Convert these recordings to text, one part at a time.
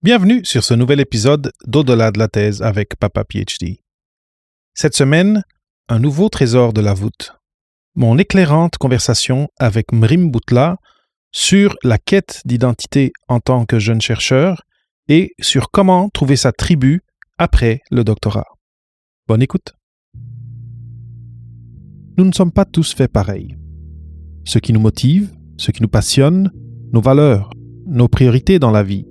Bienvenue sur ce nouvel épisode d'Au-delà de la thèse avec Papa PhD. Cette semaine, un nouveau trésor de la voûte. Mon éclairante conversation avec Mrim Boutla sur la quête d'identité en tant que jeune chercheur et sur comment trouver sa tribu après le doctorat. Bonne écoute. Nous ne sommes pas tous faits pareil. Ce qui nous motive, ce qui nous passionne, nos valeurs, nos priorités dans la vie.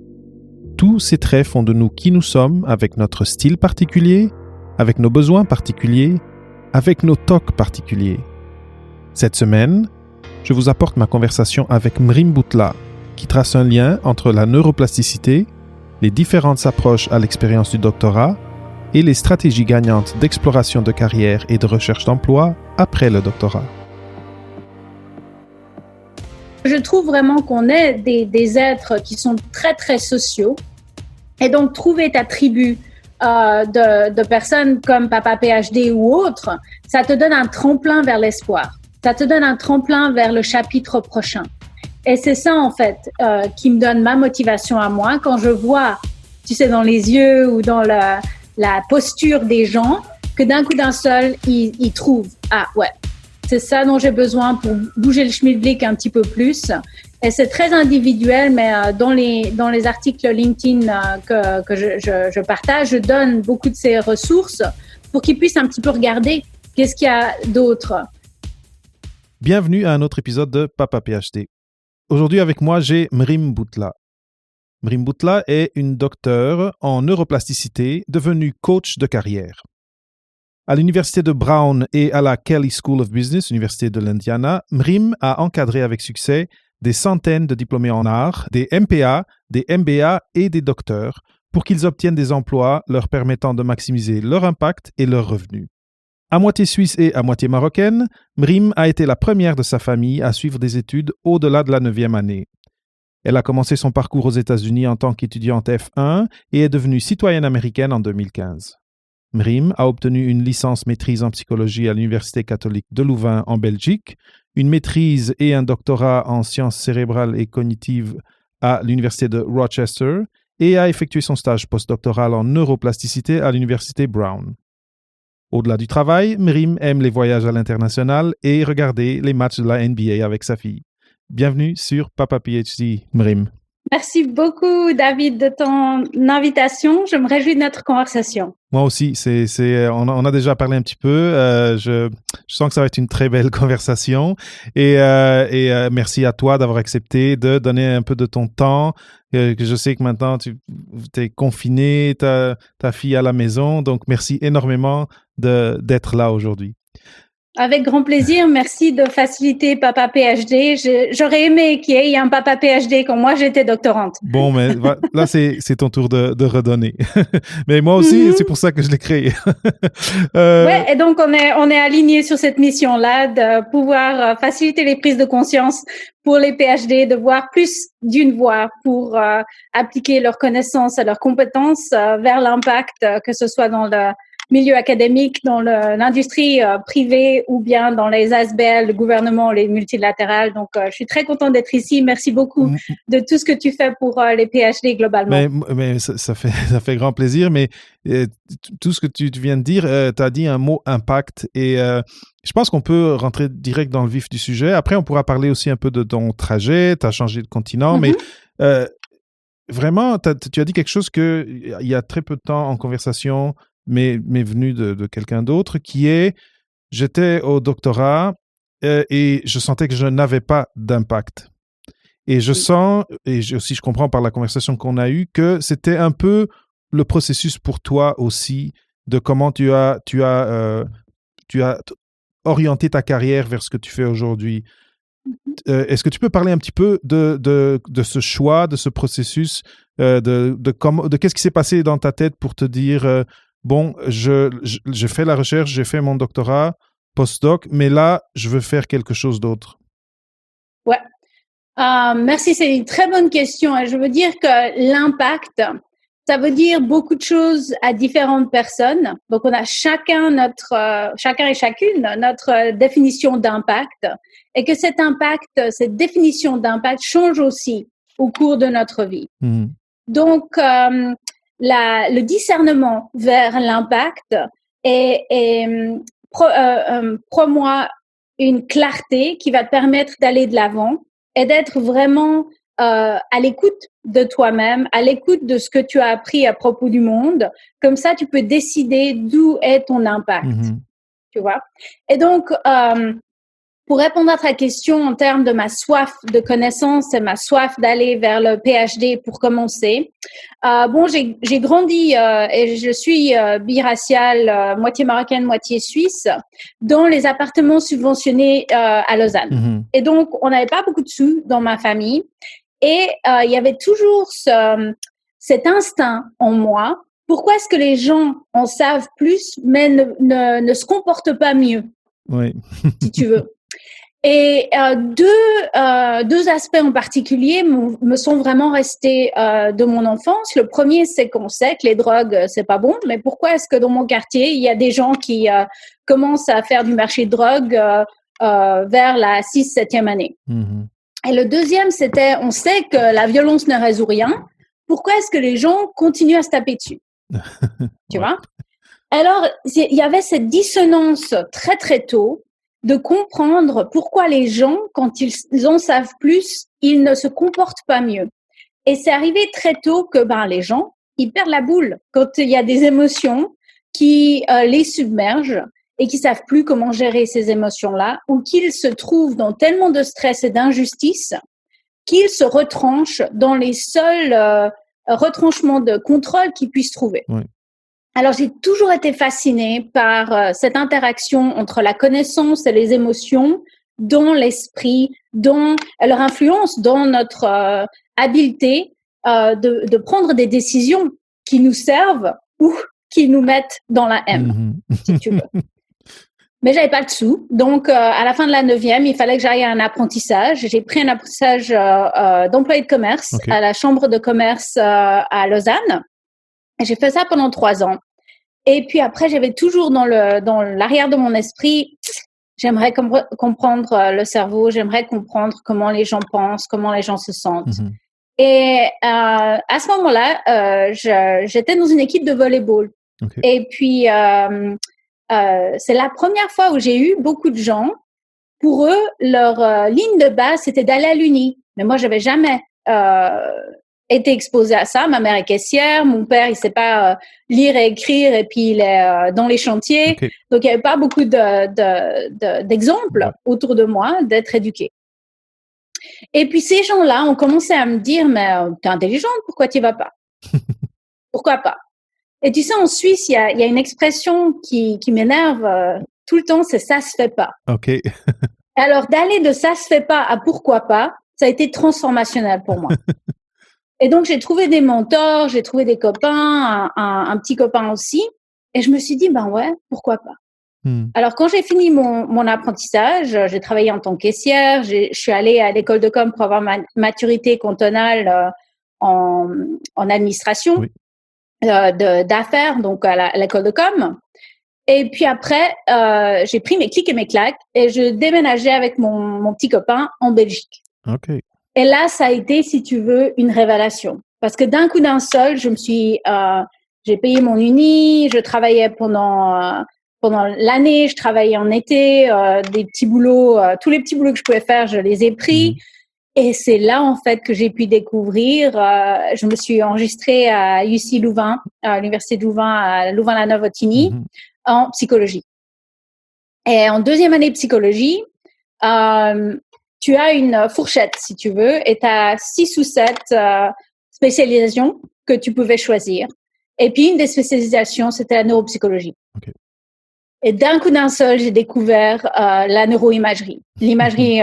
Tous ces traits font de nous qui nous sommes avec notre style particulier, avec nos besoins particuliers, avec nos tocs particuliers. Cette semaine, je vous apporte ma conversation avec Mrim Boutla, qui trace un lien entre la neuroplasticité, les différentes approches à l'expérience du doctorat et les stratégies gagnantes d'exploration de carrière et de recherche d'emploi après le doctorat. Je trouve vraiment qu'on est des êtres qui sont très, très sociaux. Et donc, trouver ta tribu de personnes comme Papa PhD ou autres, ça te donne un tremplin vers l'espoir. Ça te donne un tremplin vers le chapitre prochain. Et c'est ça, en fait, qui me donne ma motivation à moi quand je vois, tu sais, dans les yeux ou dans la posture des gens, que d'un coup d'un seul, ils trouvent « Ah, ouais, c'est ça dont j'ai besoin pour bouger le schmilblick un petit peu plus ». Et c'est très individuel, mais dans les articles LinkedIn que je partage, je donne beaucoup de ces ressources pour qu'ils puissent un petit peu regarder qu'est-ce qu'il y a d'autre. Bienvenue à un autre épisode de Papa PhD. Aujourd'hui avec moi, j'ai Mrim Boutla. Mrim Boutla est une docteure en neuroplasticité devenue coach de carrière. À l'université de Brown et à la Kelley School of Business, université de l'Indiana, Mrim a encadré avec succès des centaines de diplômés en art, des MPA, des MBA et des docteurs pour qu'ils obtiennent des emplois leur permettant de maximiser leur impact et leurs revenus. À moitié suisse et à moitié marocaine, Mrim a été la première de sa famille à suivre des études au-delà de la 9e année. Elle a commencé son parcours aux États-Unis en tant qu'étudiante F1 et est devenue citoyenne américaine en 2015. Mrim a obtenu une licence maîtrise en psychologie à l'Université catholique de Louvain en Belgique, une maîtrise et un doctorat en sciences cérébrales et cognitives à l'Université de Rochester et a effectué son stage postdoctoral en neuroplasticité à l'Université Brown. Au-delà du travail, Mrim aime les voyages à l'international et regarder les matchs de la NBA avec sa fille. Bienvenue sur Papa PhD, Mrim. Merci beaucoup, David, de ton invitation. Je me réjouis de notre conversation. Moi aussi, on a déjà parlé un petit peu. Je sens que ça va être une très belle conversation. Et merci à toi d'avoir accepté de donner un peu de ton temps. Que je sais que maintenant, tu es confiné, ta fille à la maison. Donc, merci énormément d'être là aujourd'hui. Avec grand plaisir. Merci de faciliter Papa PhD. J'aurais aimé qu'il y ait un Papa PhD quand moi j'étais doctorante. Bon, mais là, c'est ton tour de redonner. Mais moi aussi, c'est pour ça que je l'ai créé. Ouais, et donc on est alignés sur cette mission-là de pouvoir faciliter les prises de conscience pour les PhD, de voir plus d'une voie pour appliquer leurs connaissances et leurs compétences vers l'impact, que ce soit dans le milieu académique, dans l'industrie privée ou bien dans les ASBL, le gouvernement, les multilatérales. Donc, je suis très contente d'être ici. Merci beaucoup de tout ce que tu fais pour les PhD globalement. Mais ça fait grand plaisir. Mais tout ce que tu viens de dire, tu as dit un mot impact et je pense qu'on peut rentrer direct dans le vif du sujet. Après, on pourra parler aussi un peu de ton trajet. Tu as changé de continent, mais vraiment, tu as dit quelque chose qu'il y a très peu de temps en conversation, mais venu de quelqu'un d'autre, qui est, j'étais au doctorat et je sentais que je n'avais pas d'impact. Et je sens, et aussi je comprends par la conversation qu'on a eue, que c'était un peu le processus pour toi aussi, de comment tu as orienté ta carrière vers ce que tu fais aujourd'hui. Est-ce que tu peux parler un petit peu de ce choix, de ce processus, de qu'est-ce qui s'est passé dans ta tête pour te dire bon, je fais la recherche, j'ai fait mon doctorat, postdoc, mais là, je veux faire quelque chose d'autre. Ouais. Merci, c'est une très bonne question. Et je veux dire que l'impact, ça veut dire beaucoup de choses à différentes personnes. Donc, on a chacun et chacune notre définition d'impact et que cet impact, cette définition d'impact change aussi au cours de notre vie. Donc, le discernement vers l'impact promoit une clarté qui va te permettre d'aller de l'avant et d'être vraiment à l'écoute de toi-même, à l'écoute de ce que tu as appris à propos du monde. Comme ça, tu peux décider d'où est ton impact, tu vois. Et donc, pour répondre à ta question en termes de ma soif de connaissance et ma soif d'aller vers le PhD pour commencer, j'ai grandi et je suis biraciale, moitié marocaine, moitié suisse, dans les appartements subventionnés à Lausanne. Et donc, on n'avait pas beaucoup de sous dans ma famille et il y avait toujours cet instinct en moi. Pourquoi est-ce que les gens en savent plus mais ne se comportent pas mieux, si tu veux? Et deux aspects en particulier me sont vraiment restés de mon enfance. Le premier, c'est qu'on sait que les drogues, c'est pas bon, mais pourquoi est-ce que dans mon quartier, il y a des gens qui commencent à faire du marché de drogue vers la 6-7e année? Et le deuxième, c'était, on sait que la violence ne résout rien. Pourquoi est-ce que les gens continuent à se taper dessus? Tu vois? Alors, il y avait cette dissonance très, très tôt de comprendre pourquoi les gens, quand ils en savent plus, ils ne se comportent pas mieux. Et c'est arrivé très tôt que les gens, ils perdent la boule quand il y a des émotions qui les submergent et qui savent plus comment gérer ces émotions-là, ou qu'ils se trouvent dans tellement de stress et d'injustice qu'ils se retranchent dans les seuls retranchements de contrôle qu'ils puissent trouver. Oui. Alors, j'ai toujours été fascinée par cette interaction entre la connaissance et les émotions dans l'esprit, dans leur influence, dans notre habileté de prendre des décisions qui nous servent ou qui nous mettent dans la M, si tu veux. Mais j'avais pas de sous. Donc, à la fin de la 9e, il fallait que j'aille à un apprentissage. J'ai pris un apprentissage d'employé de commerce à la Chambre de commerce à Lausanne. J'ai fait ça pendant 3 ans. Et puis après, j'avais toujours dans l'arrière de mon esprit, j'aimerais comprendre le cerveau, j'aimerais comprendre comment les gens pensent, comment les gens se sentent. Et à ce moment-là, j'étais dans une équipe de volleyball. Et puis, c'est la première fois où j'ai eu beaucoup de gens. Pour eux, leur ligne de base, c'était d'aller à l'Uni. Mais moi, j'avais jamais été exposée à ça. Ma mère est caissière, mon père, il sait pas lire et écrire, et puis il est dans les chantiers. Donc, il y avait pas beaucoup d'exemples autour de moi d'être éduquée. Et puis, ces gens-là ont commencé à me dire, mais t'es intelligente, pourquoi tu vas pas? Pourquoi pas? Et tu sais, en Suisse, il y a une expression qui m'énerve tout le temps, c'est ça se fait pas. Alors, d'aller de ça se fait pas à pourquoi pas, ça a été transformationnel pour moi. Et donc, j'ai trouvé des mentors, j'ai trouvé des copains, un petit copain aussi. Et je me suis dit, ouais, pourquoi pas. Alors, quand j'ai fini mon apprentissage, j'ai travaillé en tant que caissière, je suis allée à l'école de com pour avoir ma maturité cantonale en administration d'affaires, donc à l'école de com. Et puis après, j'ai pris mes clics et mes claques et je déménageais avec mon petit copain en Belgique. Et là, ça a été, si tu veux, une révélation. Parce que d'un coup d'un seul, j'ai payé mon uni, je travaillais pendant l'année, je travaillais en été, des petits boulots, tous les petits boulots que je pouvais faire, je les ai pris. Et c'est là, en fait, que j'ai pu découvrir. Je me suis enregistrée à UC Louvain, à l'Université de Louvain, à Louvain-la-Neuve-Otigny, en psychologie. Et en 2e année de psychologie, tu as une fourchette, si tu veux, et tu as 6 ou 7 spécialisations que tu pouvais choisir. Et puis, une des spécialisations, c'était la neuropsychologie. Et d'un coup d'un seul, j'ai découvert la neuroimagerie, l'imagerie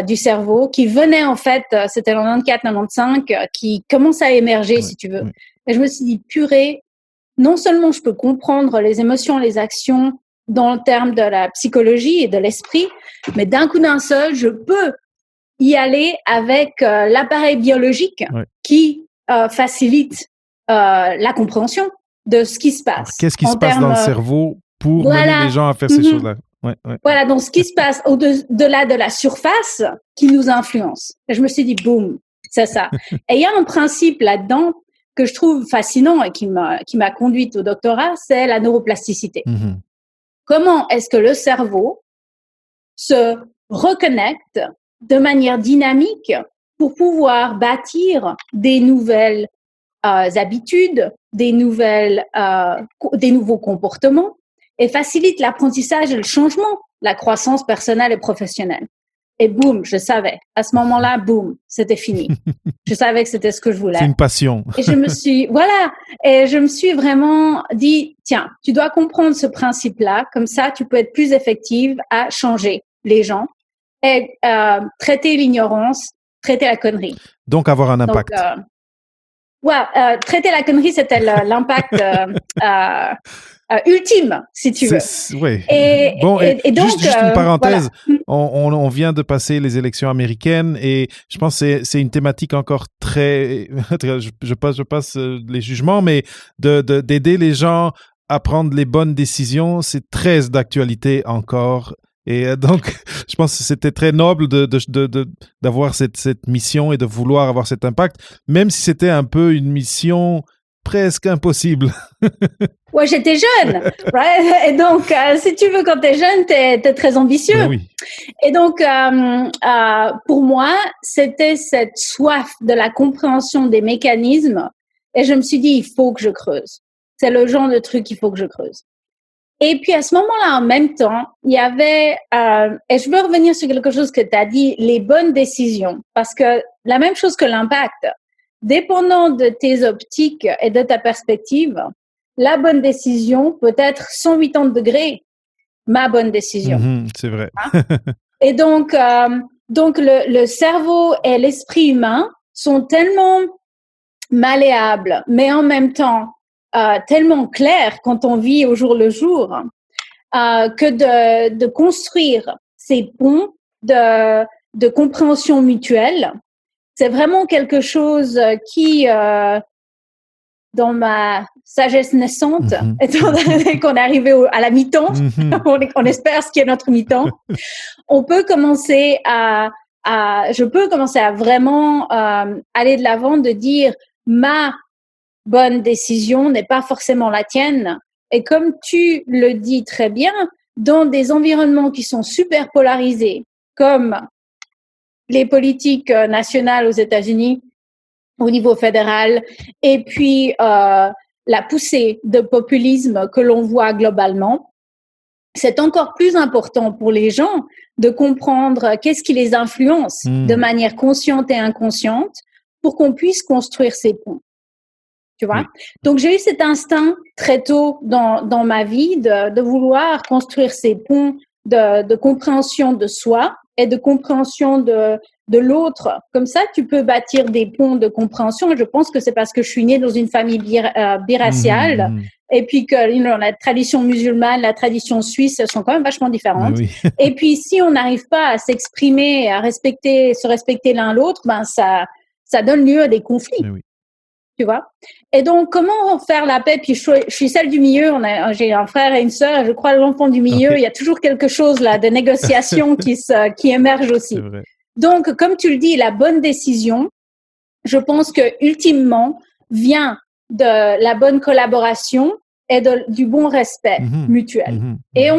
du cerveau, qui venait en fait, c'était en 94-95, qui commençait à émerger, si tu veux. Et je me suis dit, purée, non seulement je peux comprendre les émotions, les actions dans le terme de la psychologie et de l'esprit, mais d'un coup d'un seul, je peux y aller avec l'appareil biologique qui facilite la compréhension de ce qui se passe. Alors, qu'est-ce qui se passe dans le cerveau pour mener les gens à faire ces choses-là? Voilà, donc ce qui se passe au-delà de la surface qui nous influence. Et je me suis dit, boum, C'est ça. Et il y a un principe là-dedans que je trouve fascinant et qui m'a conduite au doctorat, c'est la neuroplasticité. Mhm. Comment est-ce que le cerveau se reconnecte de manière dynamique pour pouvoir bâtir des nouvelles habitudes, des nouveaux comportements et facilite l'apprentissage et le changement, la croissance personnelle et professionnelle. Et boum, je savais. À ce moment-là, boum, c'était fini. Je savais que c'était ce que je voulais. C'est une passion. Et je me suis vraiment dit, tiens, tu dois comprendre ce principe-là, comme ça, tu peux être plus effective à changer les gens et traiter l'ignorance, traiter la connerie. Donc, avoir un impact. Traiter la connerie, c'était l'impact ultime, si tu veux. Oui. Et donc, juste une parenthèse. Voilà. On vient de passer les élections américaines et je pense que c'est une thématique encore très... je passe les jugements, mais d'aider les gens à prendre les bonnes décisions, c'est très d'actualité encore. Et donc, je pense que c'était très noble d'avoir cette mission et de vouloir avoir cet impact, même si c'était un peu une mission presque impossible. Ouais, j'étais jeune. Right? Et donc, si tu veux, quand t'es jeune, t'es très ambitieux. Ben oui. Et donc, pour moi, c'était cette soif de la compréhension des mécanismes. Et je me suis dit, il faut que je creuse. C'est le genre de truc qu'il faut que je creuse. Et puis, à ce moment-là, en même temps, il y avait, et je veux revenir sur quelque chose que tu as dit, les bonnes décisions. Parce que la même chose que l'impact, dépendant de tes optiques et de ta perspective, la bonne décision peut être 180 degrés ma bonne décision. C'est vrai. Et donc le cerveau et l'esprit humain sont tellement malléables, mais en même temps tellement clairs quand on vit au jour le jour, que de construire ces ponts de compréhension mutuelle, c'est vraiment quelque chose qui dans ma sagesse naissante, étant donné qu'on est arrivé à la mi-temps, on espère ce qui est notre mi-temps, je peux commencer à vraiment aller de l'avant, de dire ma bonne décision n'est pas forcément la tienne. Et comme tu le dis très bien, dans des environnements qui sont super polarisés, comme les politiques nationales aux États-Unis, au niveau fédéral, et puis la poussée de populisme que l'on voit globalement, c'est encore plus important pour les gens de comprendre qu'est-ce qui les influence de manière consciente et inconsciente pour qu'on puisse construire ces ponts. Tu vois? Donc, j'ai eu cet instinct très tôt dans ma vie de vouloir construire ces ponts de compréhension de soi et de compréhension de l'autre. Comme ça, tu peux bâtir des ponts de compréhension. Et je pense que c'est parce que je suis née dans une famille biraciale et puis que la tradition musulmane, la tradition suisse sont quand même vachement différentes. Oui. Et puis, si on n'arrive pas à s'exprimer, à se respecter l'un l'autre, ben ça donne lieu à des conflits. Oui. Tu vois? Et donc, comment faire la paix? Puis, je suis celle du milieu. J'ai un frère et une sœur. Et je crois l'enfant du milieu. Okay. Il y a toujours quelque chose là de négociation qui émerge aussi. C'est vrai. Donc, comme tu le dis, la bonne décision, je pense que ultimement vient de la bonne collaboration et du bon respect mutuel. Et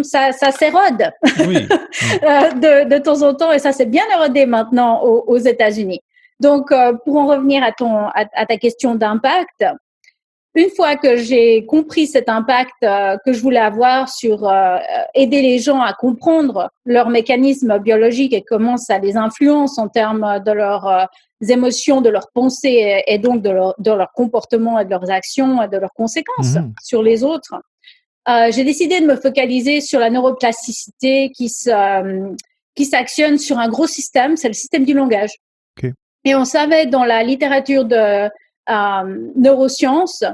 ça s'érode de temps en temps. Et ça s'est bien érodé maintenant aux États-Unis. Donc, pour en revenir à ta question d'impact, une fois que j'ai compris cet impact que je voulais avoir sur aider les gens à comprendre leurs mécanismes biologiques et comment ça les influence en termes de leurs émotions, de leurs pensées et donc de leur comportement et de leurs actions et de leurs conséquences sur les autres, j'ai décidé de me focaliser sur la neuroplasticité qui s'actionne sur un gros système, c'est le système du langage. Okay. Et on savait dans la littérature de neurosciences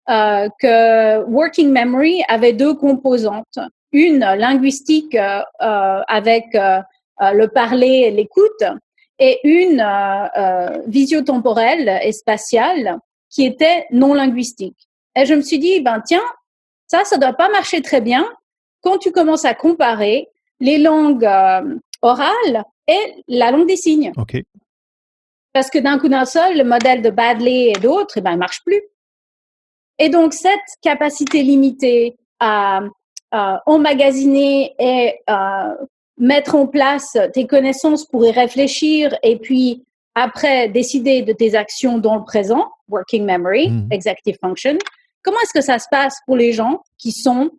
que working memory avait deux composantes. Une linguistique avec le parler et l'écoute et une visio-temporelle et spatiale qui était non linguistique. Et je me suis dit, ben tiens, ça doit pas marcher très bien quand tu commences à comparer les langues orales et la langue des signes. Okay. Parce que d'un coup d'un seul, le modèle de Baddeley et d'autres, il marche plus. Et donc, cette capacité limitée à emmagasiner et mettre en place tes connaissances pour y réfléchir et puis après décider de tes actions dans le présent, working memory, executive function. Comment est-ce que ça se passe pour les gens qui sont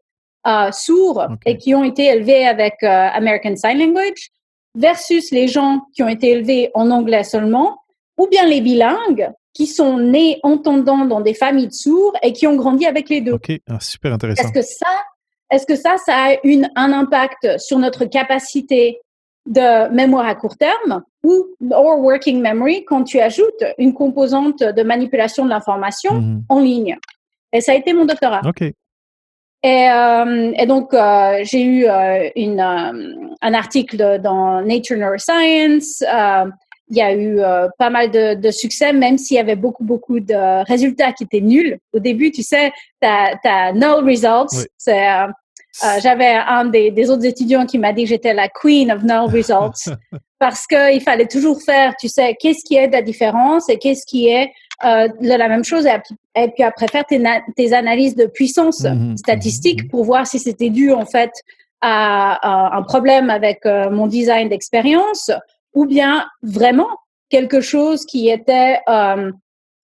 sourds et qui ont été élevés avec American Sign Language versus les gens qui ont été élevés en anglais seulement, ou bien les bilingues qui sont nés entendants dans des familles de sourds et qui ont grandi avec les deux. Ok, super intéressant. Est-ce que ça a un impact sur notre capacité de mémoire à court terme ou working memory quand tu ajoutes une composante de manipulation de l'information en ligne? Et ça a été mon doctorat. Ok. Et donc, j'ai eu un article dans Nature Neuroscience. Il y a eu pas mal de succès, même s'il y avait beaucoup de résultats qui étaient nuls. Au début, tu sais, t'as null results. Oui. J'avais un des autres étudiants qui m'a dit que j'étais la queen of null results parce que il fallait toujours faire, tu sais, qu'est-ce qui est de la différence et qu'est-ce qui est de la même chose et puis après faire tes analyses de puissance statistique pour voir si c'était dû en fait à un problème avec mon design d'expérience ou bien vraiment quelque chose qui était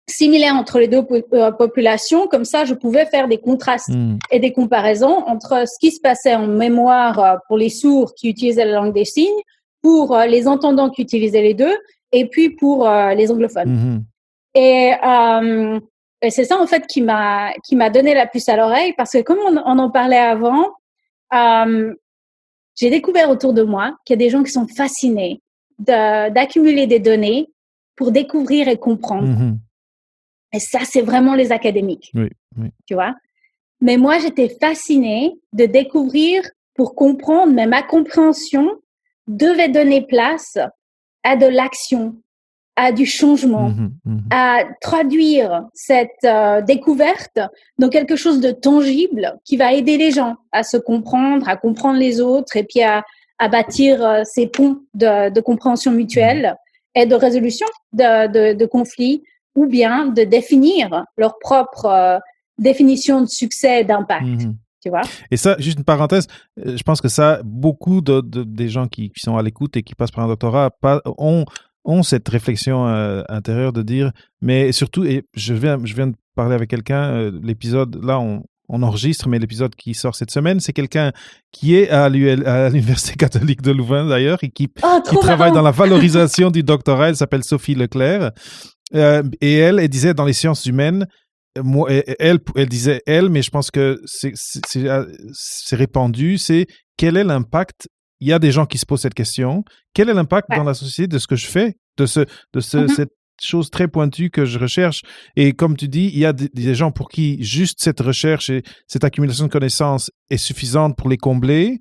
similaire entre les deux populations. Comme ça, je pouvais faire des contrastes et des comparaisons entre ce qui se passait en mémoire pour les sourds qui utilisaient la langue des signes, pour les entendants qui utilisaient les deux, et puis pour les anglophones. Et c'est ça, en fait, qui m'a donné la puce à l'oreille, parce que comme on en parlait avant, j'ai découvert autour de moi qu'il y a des gens qui sont fascinés d'accumuler des données pour découvrir et comprendre. Et ça, c'est vraiment les académiques, tu vois. Mais moi, j'étais fascinée de découvrir pour comprendre, mais ma compréhension devait donner place à de l'action, à du changement, à traduire cette découverte dans quelque chose de tangible qui va aider les gens à se comprendre, à comprendre les autres et puis à bâtir ces ponts de compréhension mutuelle et de résolution de conflits ou bien de définir leur propre définition de succès et d'impact. Tu vois? Et ça, juste une parenthèse, je pense que ça, beaucoup des gens qui sont à l'écoute et qui passent par un doctorat ont cette réflexion intérieure de dire, mais surtout, et je viens de parler avec quelqu'un, l'épisode, là, on enregistre, mais l'épisode qui sort cette semaine, c'est quelqu'un qui est à l'Université catholique de Louvain, d'ailleurs, et qui travaille dans la valorisation du doctorat. Elle s'appelle Sophie Leclerc. Et elle disait dans les sciences humaines, moi, elle disait mais je pense que c'est répandu, c'est quel est l'impact. Il y a des gens qui se posent cette question. Quel est l'impact dans la société de ce que je fais, de cette chose très pointue que je recherche? Et comme tu dis, il y a des gens pour qui juste cette recherche et cette accumulation de connaissances est suffisante pour les combler.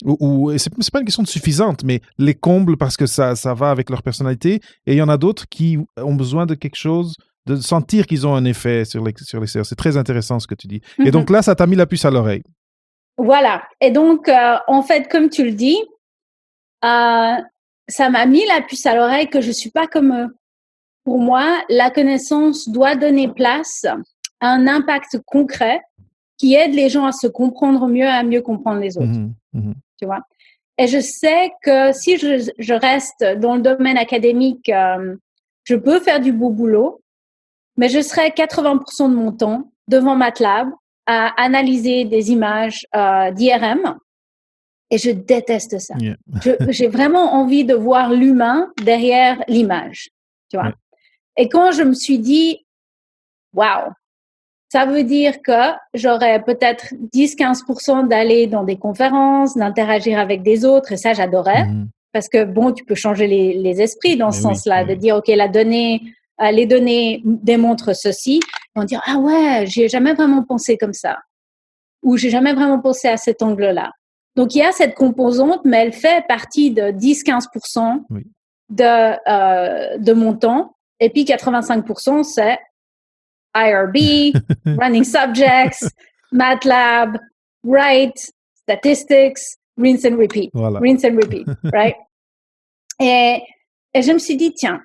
Ou c'est pas une question de suffisante, mais les comble parce que ça va avec leur personnalité. Et il y en a d'autres qui ont besoin de quelque chose, de sentir qu'ils ont un effet sur les cerveaux. C'est très intéressant ce que tu dis. Et donc là, ça t'a mis la puce à l'oreille. Voilà. Et donc, en fait, comme tu le dis, ça m'a mis la puce à l'oreille que je suis pas comme eux. Pour moi, la connaissance doit donner place à un impact concret qui aide les gens à se comprendre mieux, à mieux comprendre les autres. Tu vois? Et je sais que si je reste dans le domaine académique, je peux faire du beau boulot, mais je serai 80% de mon temps devant MATLAB à analyser des images d'IRM et je déteste ça. Yeah. J'ai vraiment envie de voir l'humain derrière l'image, tu vois. Yeah. Et quand je me suis dit, waouh, ça veut dire que j'aurais peut-être 10-15% d'aller dans des conférences, d'interagir avec des autres, et ça, j'adorais. Parce que, bon, tu peux changer les esprits dans ce sens-là, de dire, OK, les données démontrent ceci. On va dire, ah ouais, j'ai jamais vraiment pensé comme ça. Ou j'ai jamais vraiment pensé à cet angle-là. Donc, il y a cette composante, mais elle fait partie de 10-15% de mon temps. Et puis, 85%, c'est IRB, running subjects, MATLAB, write, statistics, rinse and repeat. Voilà. Rinse and repeat, right? Et je me suis dit, tiens,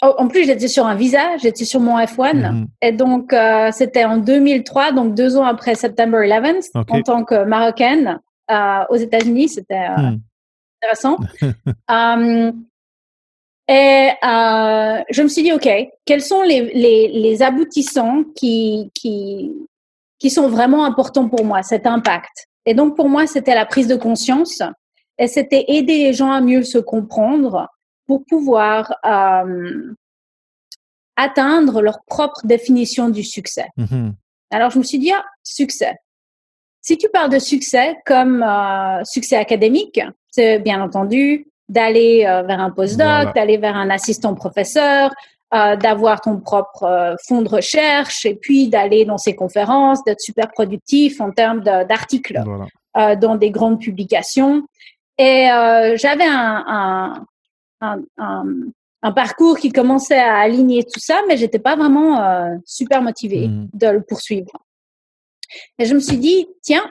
En plus, j'étais sur un visa, j'étais sur mon F1. Et donc, c'était en 2003, donc 2 ans après September 11th, en tant que Marocaine aux États-Unis. C'était intéressant. Et je me suis dit, OK, quels sont les aboutissants qui sont vraiment importants pour moi, cet impact? Et donc, pour moi, c'était la prise de conscience et c'était aider les gens à mieux se comprendre pour pouvoir atteindre leur propre définition du succès. Alors, je me suis dit, succès. Si tu parles de succès comme succès académique, c'est bien entendu d'aller vers un postdoc, d'aller vers un assistant professeur, d'avoir ton propre fonds de recherche et puis d'aller dans ces conférences, d'être super productif en termes d'articles dans des grandes publications. Et j'avais un parcours qui commençait à aligner tout ça, mais j'étais pas vraiment super motivée de le poursuivre. Et je me suis dit, tiens,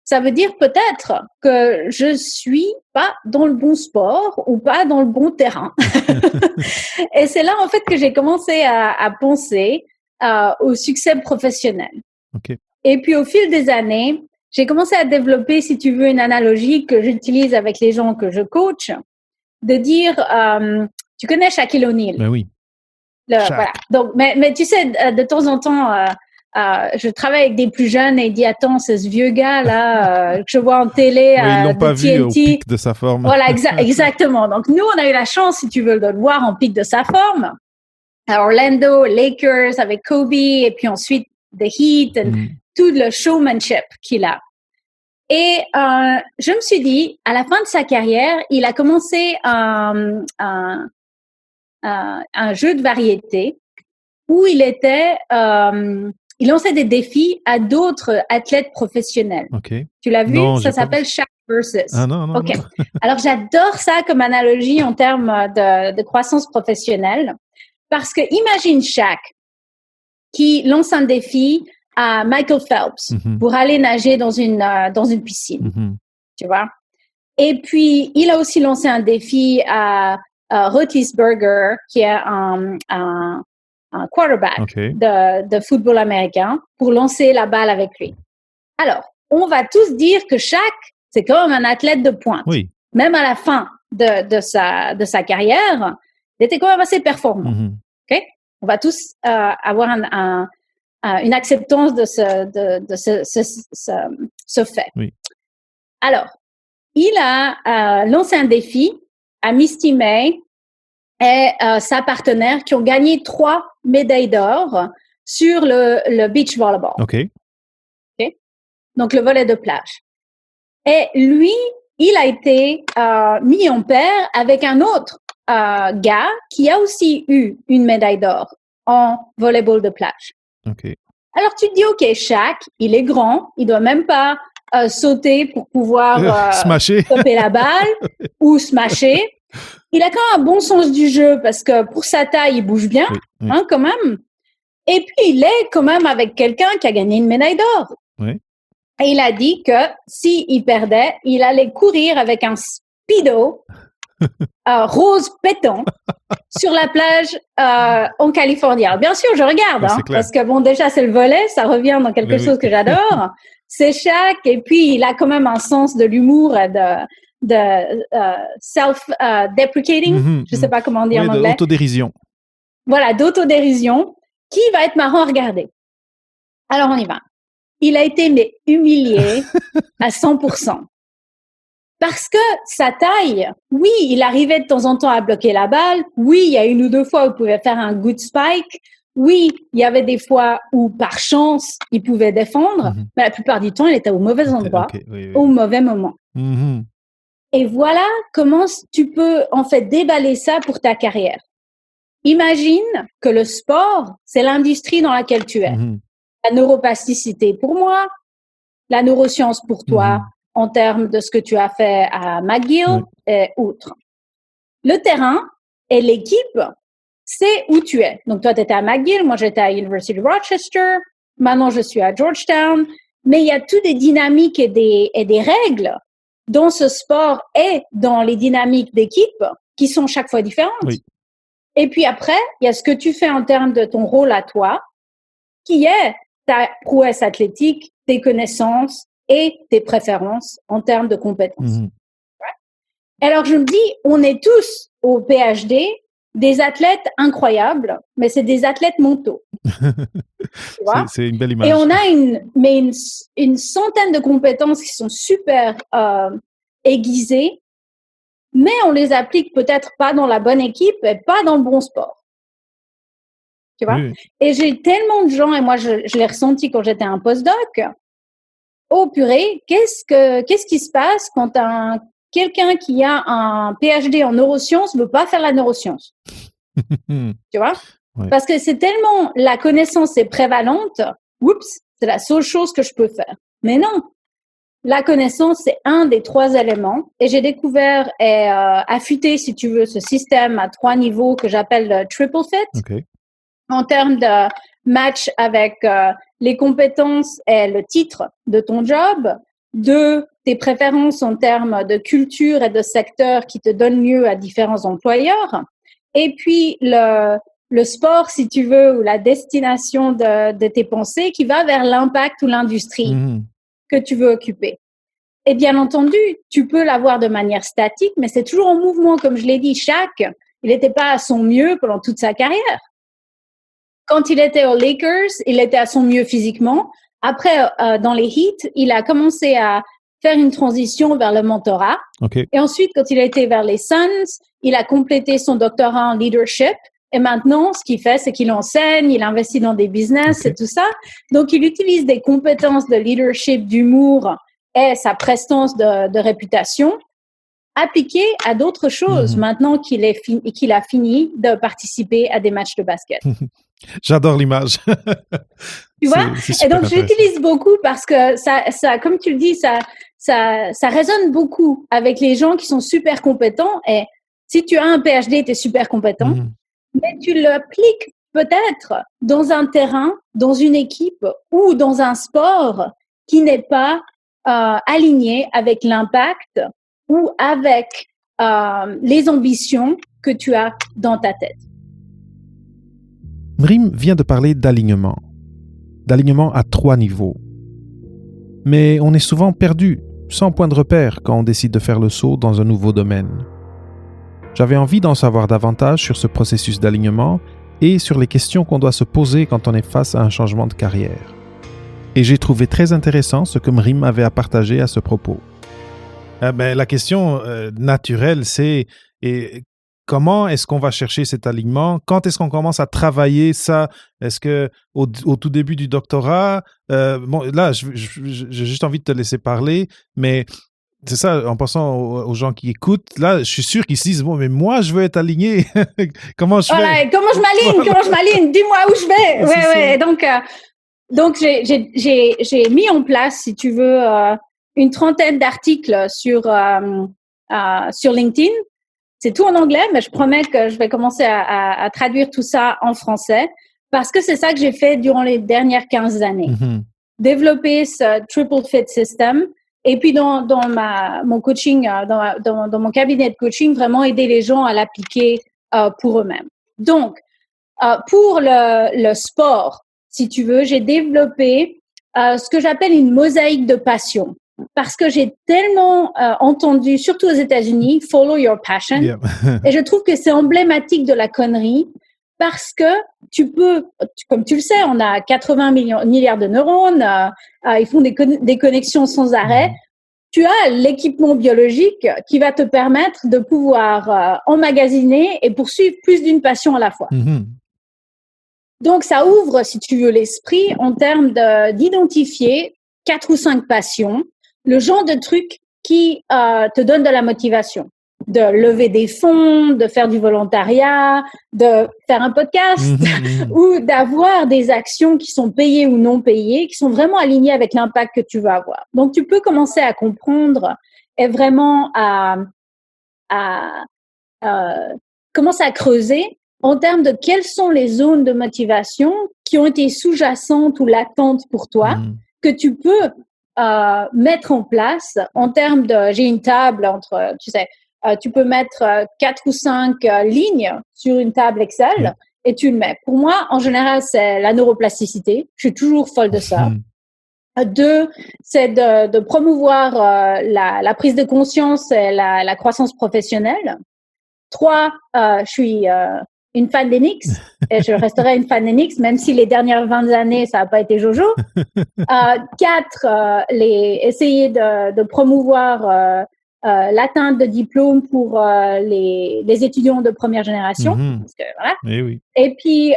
ça veut dire peut-être que je suis pas dans le bon sport ou pas dans le bon terrain. Et c'est là, en fait, que j'ai commencé à penser au succès professionnel. Et puis, au fil des années, j'ai commencé à développer, si tu veux, une analogie que j'utilise avec les gens que je coach, de dire, tu connais Shaquille O'Neal? Ben oui. Voilà. Donc, mais tu sais, de temps en temps, je travaille avec des plus jeunes et ils disent, attends, c'est ce vieux gars-là que je vois en télé. Ils l'ont pas TNT. vu au pic de sa forme. Voilà, exactement. Donc, nous, on a eu la chance, si tu veux, de le voir en pic de sa forme. À Orlando, Lakers, avec Kobe, et puis ensuite The Heat, et tout le showmanship qu'il a. Et je me suis dit, à la fin de sa carrière, il a commencé un jeu de variété où il lançait des défis à d'autres athlètes professionnels. Tu l'as vu? Non, ça s'appelle Shaq versus. Ah non. Alors, j'adore ça comme analogie en termes de croissance professionnelle parce que imagine Shaq qui lance un défi à Michael Phelps pour aller nager dans une piscine, tu vois. Et puis, il a aussi lancé un défi à Roethlisberger, qui est un quarterback de football américain, pour lancer la balle avec lui. Alors, on va tous dire que Shaq, c'est quand même un athlète de pointe. Oui. Même à la fin de sa carrière, il était quand même assez performant. Okay? On va tous avoir une acceptance de ce fait. Oui. Alors, il a lancé un défi à Misty May et sa partenaire qui ont gagné 3 médailles d'or sur le beach volleyball. Okay. Donc, le volley de plage. Et lui, il a été mis en paire avec un autre gars qui a aussi eu une médaille d'or en volleyball de plage. Alors, tu te dis, OK, Shaq, il est grand, il doit même pas sauter pour pouvoir stopper la balle ou smasher. Il a quand même un bon sens du jeu parce que pour sa taille, il bouge bien, hein, quand même. Et puis, il est quand même avec quelqu'un qui a gagné une médaille d'or. Et il a dit que s'il perdait, il allait courir avec un speedo rose pétant sur la plage en Californie. Alors, bien sûr, je regarde, parce que bon, déjà, c'est le volley, ça revient dans quelque chose que j'adore. C'est Shaq, et puis il a quand même un sens de l'humour et de self-deprecating, je sais pas comment dire en anglais. D'autodérision. Voilà, d'autodérision, qui va être marrant à regarder. Alors, on y va. Il a été humilié à 100%. Parce que sa taille, oui, il arrivait de temps en temps à bloquer la balle. Oui, il y a 1 ou 2 fois où il pouvait faire un good spike. Oui, il y avait des fois où, par chance, il pouvait défendre. Mais la plupart du temps, il était au mauvais endroit, au mauvais moment. Et voilà comment tu peux, en fait, déballer ça pour ta carrière. Imagine que le sport, c'est l'industrie dans laquelle tu es. La neuroplasticité pour moi, la neuroscience pour toi, en termes de ce que tu as fait à McGill et autres. Le terrain et l'équipe, c'est où tu es. Donc, toi, tu étais à McGill, moi, j'étais à University of Rochester, maintenant, je suis à Georgetown, mais il y a toutes des dynamiques et des règles dans ce sport et dans les dynamiques d'équipe qui sont chaque fois différentes. Et puis après, il y a ce que tu fais en termes de ton rôle à toi, qui est ta prouesse athlétique, tes connaissances et tes préférences en termes de compétences. Alors, je me dis, on est tous au PhD des athlètes incroyables, mais c'est des athlètes mentaux. Tu vois? C'est une belle image. Et on a une centaine de compétences qui sont super aiguisées, mais on les applique peut-être pas dans la bonne équipe et pas dans le bon sport. Tu vois? Oui. Et j'ai tellement de gens, et moi je l'ai ressenti quand j'étais un postdoc. Oh purée, qu'est-ce qui se passe quand quelqu'un qui a un PhD en neurosciences veut pas faire la neuroscience? Tu vois? Ouais. Parce que c'est tellement, la connaissance est prévalente, oups, c'est la seule chose que je peux faire. Mais non, la connaissance, c'est un des 3 éléments. Et j'ai découvert et affûté, si tu veux, ce système à 3 niveaux que j'appelle le triple fit. OK. En termes de match avec les compétences et le titre de ton job, 2, tes préférences en termes de culture et de secteur qui te donnent lieu à différents employeurs, et puis le sport, si tu veux, ou la destination de tes pensées qui va vers l'impact ou l'industrie que tu veux occuper. Et bien entendu, tu peux l'avoir de manière statique, mais c'est toujours en mouvement, comme je l'ai dit. Shaq, il n'était pas à son mieux pendant toute sa carrière. Quand il était aux Lakers, il était à son mieux physiquement. Après, dans les Heat, il a commencé à faire une transition vers le mentorat. Okay. Et ensuite, quand il a été vers les Suns, il a complété son doctorat en leadership. Et maintenant, ce qu'il fait, c'est qu'il enseigne, il investit dans des business et tout ça. Donc, il utilise des compétences de leadership, d'humour et sa prestance de réputation appliquées à d'autres choses maintenant qu'il a fini de participer à des matchs de basket. J'adore l'image. Tu vois? Et donc, j'utilise beaucoup parce que ça, comme tu le dis, ça résonne beaucoup avec les gens qui sont super compétents. Et si tu as un PhD, tu es super compétent, mais tu l'appliques peut-être dans un terrain, dans une équipe ou dans un sport qui n'est pas aligné avec l'impact ou avec les ambitions que tu as dans ta tête. Mrim vient de parler d'alignement à 3 niveaux. Mais on est souvent perdu, sans point de repère, quand on décide de faire le saut dans un nouveau domaine. J'avais envie d'en savoir davantage sur ce processus d'alignement et sur les questions qu'on doit se poser quand on est face à un changement de carrière. Et j'ai trouvé très intéressant ce que Mrim avait à partager à ce propos. La question naturelle, c'est comment est-ce qu'on va chercher cet alignement? Quand est-ce qu'on commence à travailler ça? Est-ce que au tout début du doctorat? Là, j'ai juste envie de te laisser parler, mais c'est ça, en pensant aux gens qui écoutent, là, je suis sûr qu'ils se disent, bon, mais moi, je veux être aligné. Comment je fais? Comment je m'aligne? Dis-moi où je vais. Ouais. Donc j'ai mis en place, si tu veux, une trentaine d'articles sur LinkedIn. C'est tout en anglais, mais je promets que je vais commencer à traduire tout ça en français parce que c'est ça que j'ai fait durant les dernières 15 années. Développer ce triple fit system et puis dans mon coaching, dans mon cabinet de coaching, vraiment aider les gens à l'appliquer pour eux-mêmes. Donc, pour le sport, si tu veux, j'ai développé ce que j'appelle une mosaïque de passion. Parce que j'ai tellement entendu, surtout aux États-Unis, « follow your passion ». Et je trouve que c'est emblématique de la connerie parce que tu peux, comme tu le sais, on a 80 milliards de neurones, ils font des connexions sans arrêt. Tu as l'équipement biologique qui va te permettre de pouvoir emmagasiner et poursuivre plus d'une passion à la fois. Donc, ça ouvre, si tu veux, l'esprit en termes d'identifier 4 ou 5 passions, le genre de trucs qui te donnent de la motivation, de lever des fonds, de faire du volontariat, de faire un podcast ou d'avoir des actions qui sont payées ou non payées, qui sont vraiment alignées avec l'impact que tu veux avoir. Donc, tu peux commencer à comprendre et vraiment commencer à creuser en termes de quelles sont les zones de motivation qui ont été sous-jacentes ou latentes pour toi, que tu peux mettre en place en termes de... J'ai une table entre, tu sais, tu peux mettre 4 ou 5 lignes sur une table Excel et tu le mets. Pour moi, en général, c'est la neuroplasticité. Je suis toujours folle de ça. 2, c'est de promouvoir la prise de conscience et la croissance professionnelle. 3, je suis une fan d'Enix et je resterai une fan d'Enix, même si les dernières 20 années, ça n'a pas été Jojo. 4, essayer de promouvoir l'atteinte de diplôme pour les étudiants de première génération. Parce que, voilà. Oui. Et puis,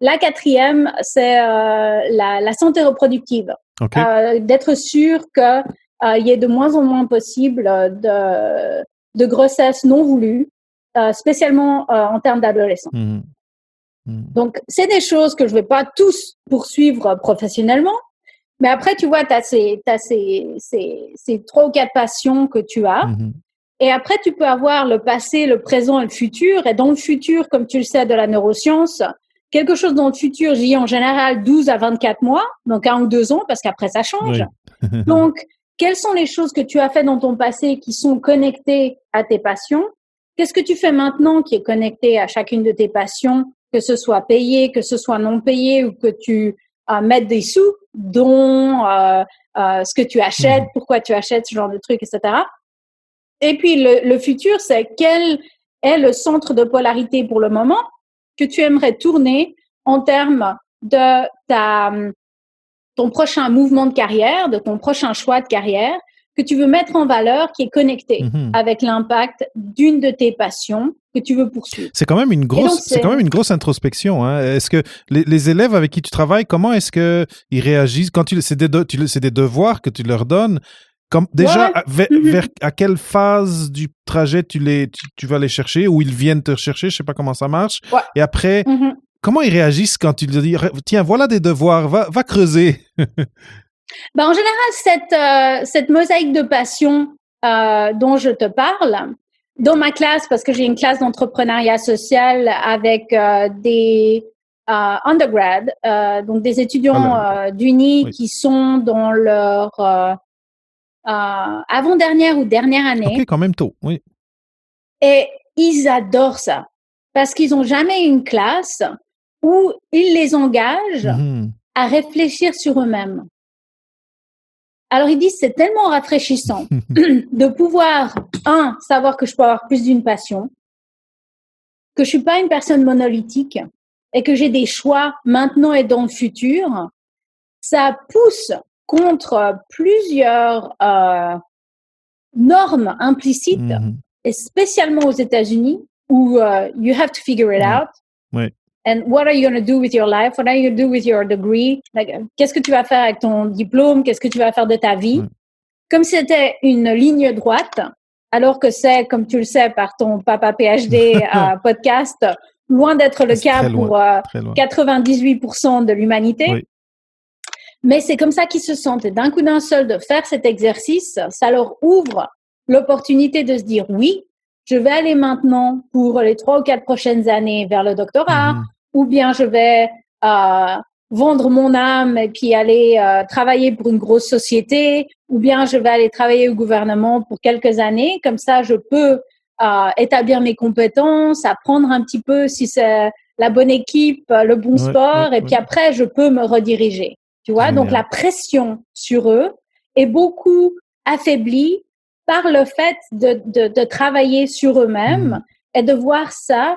la 4e, c'est la santé reproductive. D'être sûr qu'il y ait de moins en moins possible de grossesse non voulue, spécialement en termes d'adolescents. Donc, c'est des choses que je ne vais pas tous poursuivre professionnellement, mais après, tu vois, tu as ces 3 ou 4 passions que tu as. Et après, tu peux avoir le passé, le présent et le futur. Et dans le futur, comme tu le sais de la neuroscience, quelque chose dans le futur, j'y ai en général 12 à 24 mois, donc 1 ou 2 ans, parce qu'après, ça change. Donc, quelles sont les choses que tu as fait dans ton passé qui sont connectées à tes passions? Qu'est-ce que tu fais maintenant qui est connecté à chacune de tes passions, que ce soit payé, que ce soit non payé, ou que tu mettes des sous, dont ce que tu achètes, pourquoi tu achètes ce genre de trucs, etc. Et puis, le futur, c'est quel est le centre de polarité pour le moment que tu aimerais tourner en termes de ton prochain mouvement de carrière, de ton prochain choix de carrière, que tu veux mettre en valeur, qui est connecté avec l'impact d'une de tes passions que tu veux poursuivre. C'est quand même une grosse introspection. Hein. Est-ce que les élèves avec qui tu travailles, comment est-ce qu'ils réagissent quand c'est des devoirs que tu leur donnes? Vers à quelle phase du trajet tu vas les chercher, ou ils viennent te chercher, je sais pas comment ça marche. Et après, comment ils réagissent quand tu leur dis « Tiens, voilà des devoirs, va creuser ». En général, cette mosaïque de passion dont je te parle, dans ma classe, parce que j'ai une classe d'entrepreneuriat social avec des undergrad, donc des étudiants d'Uni qui sont dans leur avant-dernière ou dernière année. Ok, quand même tôt, oui. Et ils adorent ça, parce qu'ils n'ont jamais une classe où ils les engagent à réfléchir sur eux-mêmes. Alors, ils disent, c'est tellement rafraîchissant de pouvoir, savoir que je peux avoir plus d'une passion, que je suis pas une personne monolithique et que j'ai des choix maintenant et dans le futur. Ça pousse contre plusieurs normes implicites, et spécialement aux États-Unis, où you have to figure it out. And what are you going to do with your life? What are you going to do with your degree? Qu'est-ce que tu vas faire avec ton diplôme? Qu'est-ce que tu vas faire de ta vie? Comme si c'était une ligne droite, alors que c'est, comme tu le sais, par ton Papa PhD podcast, loin d'être le cas pour 98% de l'humanité. Mais c'est comme ça qu'ils se sentent. Et d'un coup d'un seul, de faire cet exercice, ça leur ouvre l'opportunité de se dire oui, je vais aller maintenant pour les 3 ou 4 prochaines années vers le doctorat, ou bien je vais vendre mon âme et puis aller travailler pour une grosse société, ou bien je vais aller travailler au gouvernement pour quelques années. Comme ça, je peux établir mes compétences, apprendre un petit peu si c'est la bonne équipe, le bon sport, et puis après, je peux me rediriger. Tu vois, donc la pression sur eux est beaucoup affaiblie par le fait de travailler sur eux-mêmes et de voir ça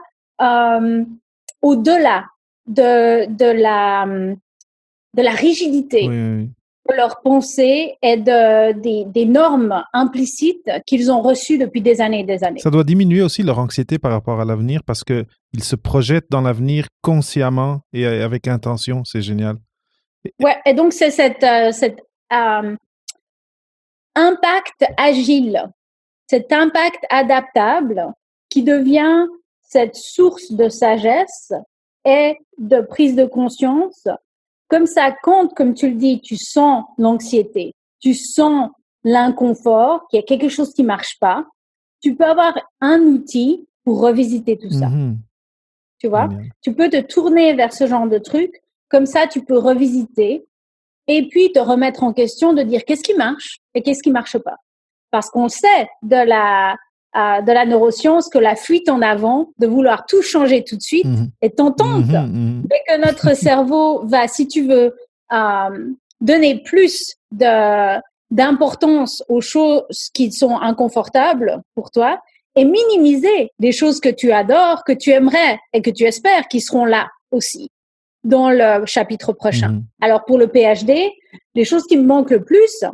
au-delà de la rigidité de leur pensée et des normes implicites qu'ils ont reçues depuis des années et des années. Ça doit diminuer aussi leur anxiété par rapport à l'avenir, parce qu'ils se projettent dans l'avenir consciemment et avec intention. C'est génial. Ouais, et donc c'est cet impact agile, cet impact adaptable qui devient cette source de sagesse et de prise de conscience. Comme ça compte, comme tu le dis, tu sens l'anxiété, tu sens l'inconfort, qu'il y a quelque chose qui marche pas. Tu peux avoir un outil pour revisiter tout ça. Tu vois, tu peux te tourner vers ce genre de truc. Comme ça, tu peux revisiter et puis te remettre en question, de dire qu'est-ce qui marche et qu'est-ce qui marche pas. Parce qu'on sait de la de la neuroscience que la fuite en avant, de vouloir tout changer tout de suite, est tentante, mais que notre cerveau va, si tu veux, donner plus d'importance aux choses qui sont inconfortables pour toi et minimiser les choses que tu adores, que tu aimerais et que tu espères qui seront là aussi dans le chapitre prochain. Alors pour le PhD, les choses qui me manquent le plus,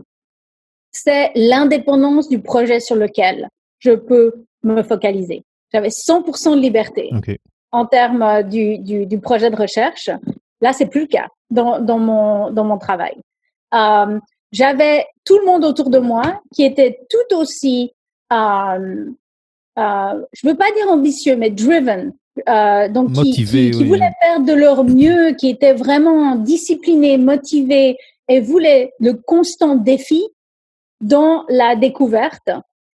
c'est l'indépendance du projet sur lequel je peux me focaliser. J'avais 100% de liberté en termes du projet de recherche. Là, c'est plus le cas dans mon travail. J'avais tout le monde autour de moi qui était tout aussi, je veux pas dire ambitieux, mais driven. Donc, motivé, qui voulaient faire de leur mieux, qui étaient vraiment disciplinés, motivés et voulaient le constant défi dans la découverte.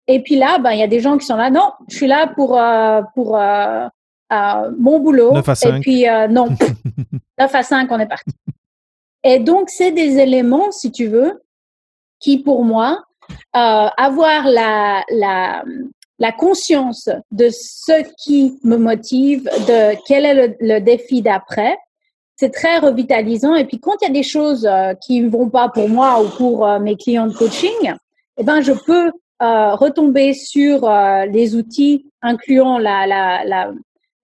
Et puis là, il y a des gens qui sont là, non, je suis là pour mon boulot. 9 à 5. Et puis, non, 9 à 5, on est parti. Et donc, c'est des éléments, si tu veux, qui pour moi, avoir la conscience de ce qui me motive, de quel est le défi d'après, c'est très revitalisant. Et puis, quand il y a des choses qui ne vont pas pour moi ou pour mes clients de coaching, eh ben, je peux retomber sur les outils, incluant la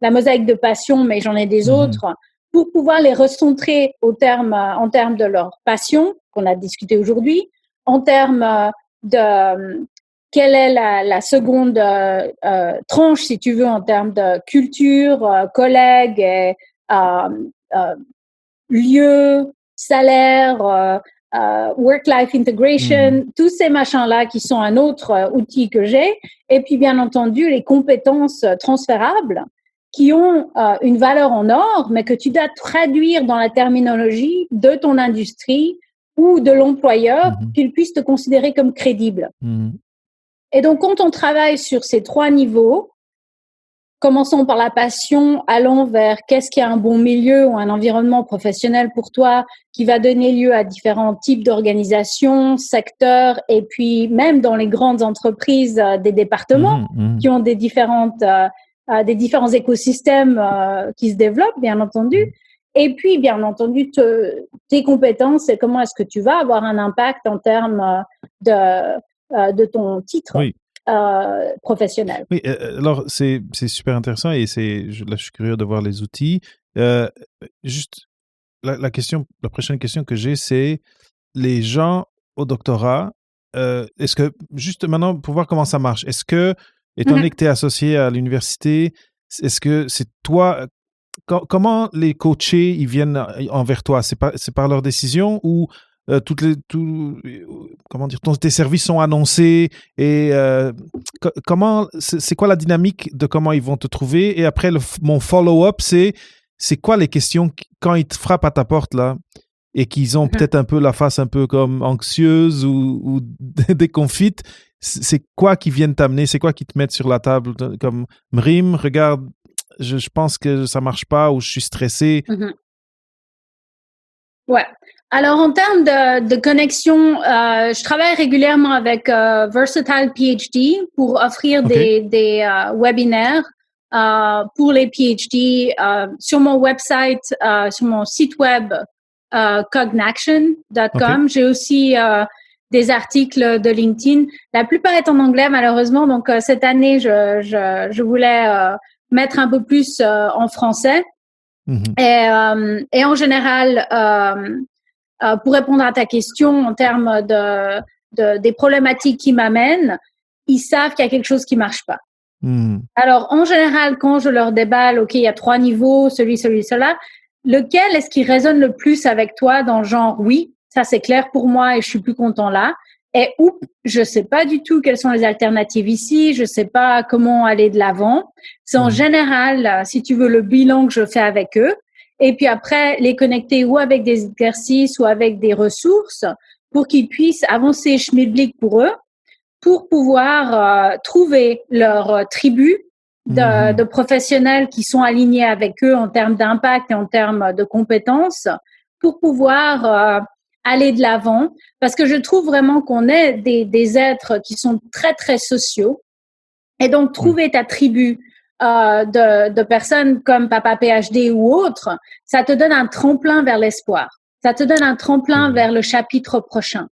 mosaïque de passion, mais j'en ai des autres, pour pouvoir les recentrer en termes de leur passion, qu'on a discuté aujourd'hui, en termes de quelle est la seconde tranche, si tu veux, en termes de culture, collègues, et, lieu, salaire, work-life integration, tous ces machins-là qui sont un autre outil que j'ai. Et puis, bien entendu, les compétences transférables qui ont une valeur en or, mais que tu dois traduire dans la terminologie de ton industrie ou de l'employeur, qu'il puisse te considérer comme crédible. Et donc, quand on travaille sur ces 3 niveaux, commençons par la passion, allons vers qu'est-ce qui est un bon milieu ou un environnement professionnel pour toi qui va donner lieu à différents types d'organisations, secteurs, et puis même dans les grandes entreprises, des départements qui ont des différents écosystèmes qui se développent, bien entendu. Et puis, bien entendu, tes compétences et comment est-ce que tu vas avoir un impact en termes de ton titre. Professionnel. Oui, alors c'est super intéressant et là je suis curieux de voir les outils. Juste la prochaine question que j'ai, c'est les gens au doctorat. Est-ce que juste maintenant pour voir comment ça marche, est-ce que étant donné que tu es associé à l'université, est-ce que c'est toi comment les coachés ils viennent envers toi? C'est par leur décision ou tes services sont annoncés et c'est quoi la dynamique de comment ils vont te trouver? Et après, mon follow-up, c'est quoi les questions quand ils te frappent à ta porte là et qu'ils ont peut-être un peu la face un peu comme anxieuse ou déconfite? C'est quoi qui viennent t'amener? C'est quoi qui te mettent sur la table comme Mrim, regarde, je pense que ça marche pas ou je suis stressé. Ouais. Alors, en termes de connexion, je travaille régulièrement avec Versatile PhD pour offrir des webinaires pour les PhD sur mon website, sur mon site web cognaction.com. J'ai aussi des articles de LinkedIn. La plupart est en anglais, malheureusement. Donc, cette année, je voulais mettre un peu plus en français. Et en général, pour répondre à ta question en termes des problématiques qui m'amènent, ils savent qu'il y a quelque chose qui marche pas. Alors, en général, quand je leur déballe, OK, il y a 3 niveaux, cela, lequel est-ce qui résonne le plus avec toi dans le genre, oui, ça c'est clair pour moi et je suis plus content là. Et oups, je sais pas du tout quelles sont les alternatives ici, je sais pas comment aller de l'avant. C'est en général, si tu veux, le bilan que je fais avec eux. Et puis après, les connecter ou avec des exercices ou avec des ressources pour qu'ils puissent avancer schmilblick pour eux, pour pouvoir trouver leur tribu de professionnels qui sont alignés avec eux en termes d'impact et en termes de compétences, pour pouvoir aller de l'avant. Parce que je trouve vraiment qu'on est des êtres qui sont très, très sociaux. Et donc, trouver ta tribu de personnes comme Papa PhD ou autres, ça te donne un tremplin vers l'espoir. Ça te donne un tremplin vers le chapitre prochain.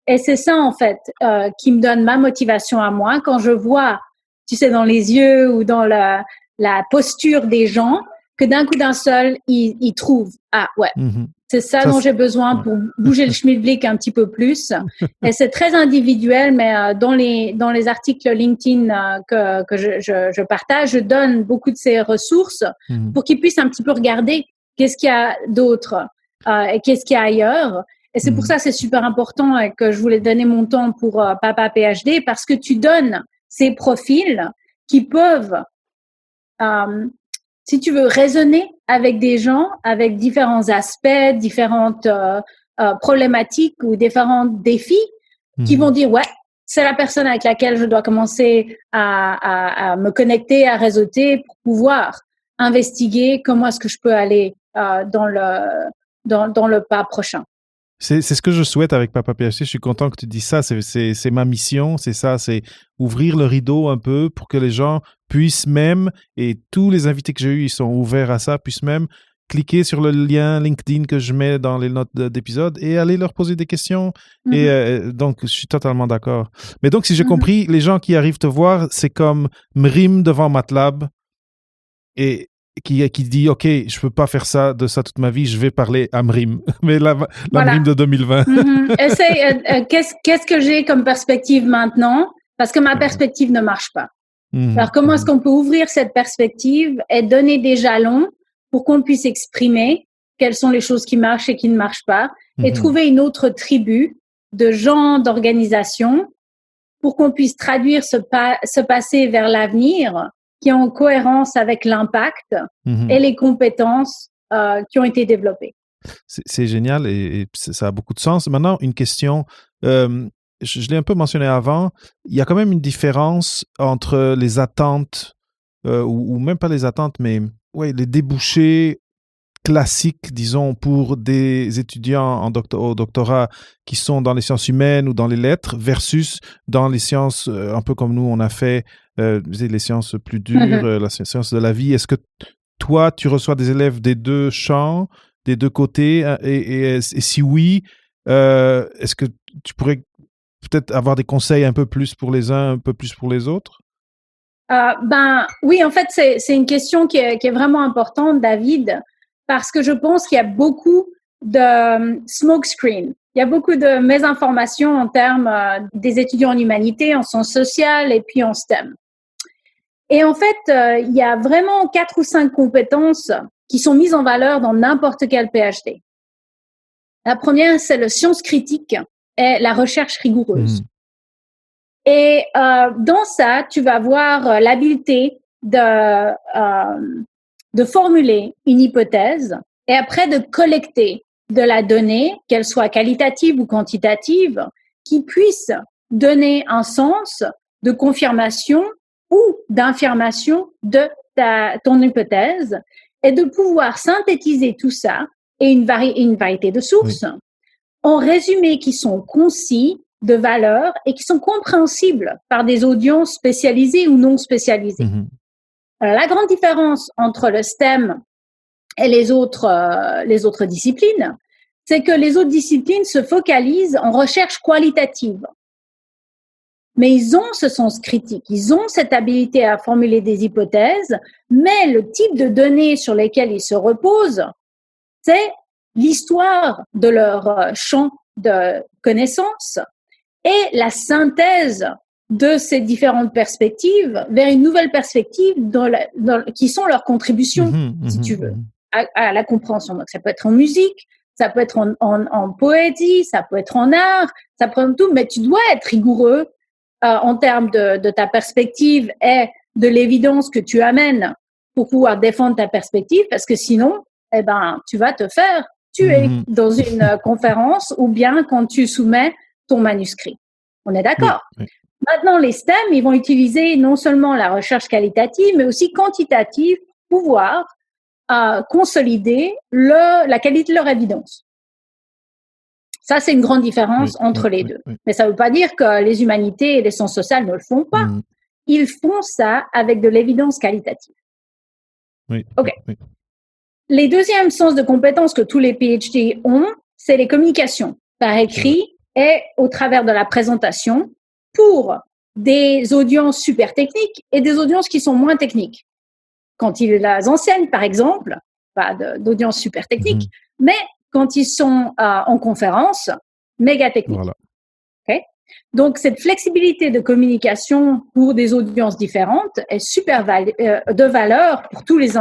Et c'est ça, en fait, qui me donne ma motivation à moi quand je vois, tu sais, dans les yeux ou dans la posture des gens, que d'un coup d'un seul, ils trouvent, ah ouais, c'est ça dont j'ai besoin pour bouger le schmilblick un petit peu plus. Et c'est très individuel, mais dans les articles LinkedIn que je partage, je donne beaucoup de ces ressources pour qu'ils puissent un petit peu regarder qu'est-ce qu'il y a d'autre et qu'est-ce qu'il y a ailleurs. Et c'est pour ça que c'est super important et que je voulais donner mon temps pour Papa PhD, parce que tu donnes ces profils qui peuvent, si tu veux, raisonner avec des gens, avec différents aspects, différentes problématiques ou différents défis, qui vont dire, ouais, c'est la personne avec laquelle je dois commencer à me connecter, à réseauter pour pouvoir investiguer comment est-ce que je peux aller dans le pas prochain. C'est ce que je souhaite avec Papa PhD. Je suis content que tu dis ça. C'est ma mission. C'est ça. C'est ouvrir le rideau un peu pour que les gens puissent même, et tous les invités que j'ai eus, ils sont ouverts à ça, puissent même cliquer sur le lien LinkedIn que je mets dans les notes d'épisode et aller leur poser des questions. Et donc, je suis totalement d'accord. Mais donc, si j'ai compris, les gens qui arrivent te voir, c'est comme Mrim devant MATLAB et qui dit, OK, je peux pas faire de ça toute ma vie, je vais parler à Mrim. Mais la Mrim de 2020. Essaye, qu'est-ce que j'ai comme perspective maintenant? Parce que ma perspective ne marche pas. Alors, comment est-ce qu'on peut ouvrir cette perspective et donner des jalons pour qu'on puisse exprimer quelles sont les choses qui marchent et qui ne marchent pas, et trouver une autre tribu de gens, d'organisations, pour qu'on puisse traduire ce passé vers l'avenir qui est en cohérence avec l'impact et les compétences qui ont été développées. C'est génial et ça a beaucoup de sens. Maintenant, une question, je l'ai un peu mentionné avant, il y a quand même une différence entre les attentes, ou même pas les attentes, mais ouais, les débouchés classiques, disons, pour des étudiants au doctorat qui sont dans les sciences humaines ou dans les lettres, versus dans les sciences, un peu comme nous, on a fait les sciences plus dures, la science de la vie. Est-ce que toi, tu reçois des élèves des deux champs, des deux côtés, et si oui, est-ce que tu pourrais peut-être avoir des conseils un peu plus pour les uns, un peu plus pour les autres? Oui, en fait, c'est une question qui est vraiment importante, David, parce que je pense qu'il y a beaucoup de smokescreen. Il y a beaucoup de mésinformations en termes des étudiants en humanité, en sciences sociales et puis en STEM. Et en fait, il y a vraiment 4 ou 5 compétences qui sont mises en valeur dans n'importe quel PhD. La première, c'est le science critique et la recherche rigoureuse. Et dans ça, tu vas avoir l'habilité de formuler une hypothèse et après de collecter de la donnée, qu'elle soit qualitative ou quantitative, qui puisse donner un sens de confirmation ou d'infirmation de ton hypothèse, et de pouvoir synthétiser tout ça et une variété de sources en résumés qui sont concis, de valeur et qui sont compréhensibles par des audiences spécialisées ou non spécialisées. Alors, la grande différence entre le STEM et les autres disciplines, c'est que les autres disciplines se focalisent en recherche qualitative. Mais ils ont ce sens critique, ils ont cette habilité à formuler des hypothèses, mais le type de données sur lesquelles ils se reposent, c'est l'histoire de leur champ de connaissances et la synthèse de ces différentes perspectives vers une nouvelle perspective qui sont leurs contributions, si tu veux, à la compréhension. Donc, ça peut être en musique, ça peut être en poésie, ça peut être en art, ça peut être tout, mais tu dois être rigoureux en termes de ta perspective et de l'évidence que tu amènes pour pouvoir défendre ta perspective, parce que sinon, tu vas te faire tuer dans une conférence ou bien quand tu soumets ton manuscrit. On est d'accord? Oui. Maintenant, les STEM, ils vont utiliser non seulement la recherche qualitative, mais aussi quantitative pour pouvoir consolider la qualité de leur évidence. Ça, c'est une grande différence entre les deux. Mais ça ne veut pas dire que les humanités et les sciences sociales ne le font pas. ils font ça avec de l'évidence qualitative. Oui. OK. Oui. Les deuxièmes sens de compétences que tous les PhD ont, c'est les communications par écrit et au travers de la présentation pour des audiences super techniques et des audiences qui sont moins techniques. Quand ils les enseignent, par exemple, pas d'audience super technique, mais quand ils sont en conférence, méga technique. Voilà. Okay? Donc, cette flexibilité de communication pour des audiences différentes est super de valeur pour tous les